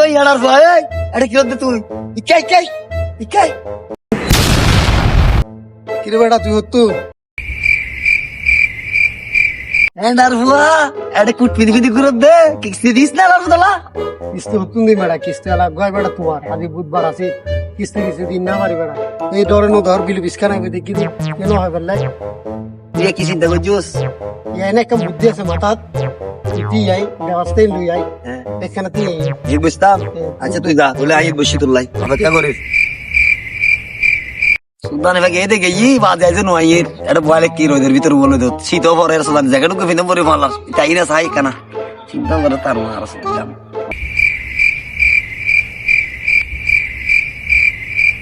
ইয়ার ভাই এটা কি হচ্ছে তুই ইকাই ইকাই ইকাই কিরে বেটা তুই হতো এন্ডার ভুয়া এটা কুট পিদি পিদি করে দে কিস্তি দিস না আর দলা কিস্তি হতুন দি বেটা কিস্তি আলা গয় বেটা তোমার আজ বুধবার আছে কিস্তি কিস্তি দিন না মারি বেটা এই ডরে নো ধর বিল বিস্কানা দেখি কেন হয় বেলাই তুই কি চিন্তা করছিস ইয়াই না একটা বুদ্ধি আছে মাথাত তুই আই ব্যবস্থাই লই আই এখানে তুই জি বুঝতাম আচ্ছা তুই যা বলে আই বসি তোর লাই অপেক্ষা করিস সুদানে ভাগে এদিকে ই বাজে আছে নয়ের এটা বলে কি রোদের ভিতর বলে দো শীত পরে সুদান জায়গাটুকু ফিনে পরে মারলাম তাই না সাই কানা চিন্তা করে তার মার সুদান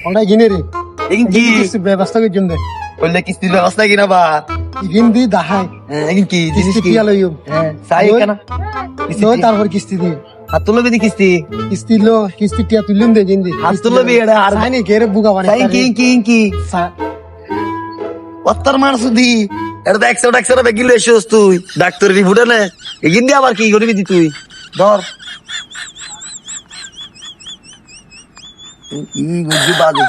ওটা গিনে রে এগিন কি কিস্তি ব্যবস্থা করে জন্য বললে কিস্তির ব্যবস্থা কিনা বা ইগিন দি দাহাই এগিন কি জিনিস কিস্তি কি টিয়া লইম সাই কানা নয় তারপর কিস্তি দি হাত তুলো বিদি কিস্তি কিস্তি লো কিস্তি টিয়া তুলুম দে জিন্দি হাত তুলো বি এটা আর সাইনি কেরে বুকা বানাই সাই কি কি কি অত্তর মার সুদি এটা তো 100 টাকা বেগিলে এসেছিস তুই ডাক্তার রিপোর্টে নে এগিন দিয়ে আবার কি করবি তুই ধর বুঝি বাজে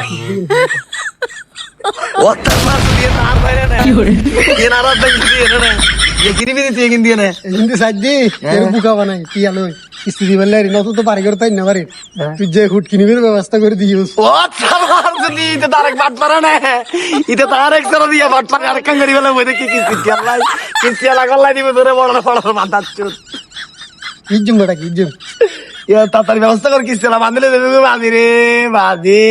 অত্তর মার সুদি আর বাইরে না এ না রাত দিয়ে না এ গিরিবি তুই এগিন দিয়ে না জিন্দি সাইদি কেরে বুকা বানাই টিয়া লই কিস্তি দিবেন লাই নত তো পারি করতে না পারি তুই যে হুট কিনিবির ব্যবস্থা করে দিইস অত্তর মার সুদি তো তারেক বাট পারে না ইতে তারেক সর দিয়া বাট পারে আর কাঙ্গারি বলে বইতে কি কিস্তি আল্লাহ কিস্তি লাগাল্লাই দিবে ধরে বড় বড় মাথা চুত কিজম বেটা কিজম ইয়া তাড়াতাড়ি ব্যবস্থা কর কিস্তি না বাঁধলে দেবে বাঁধি রে বাঁধি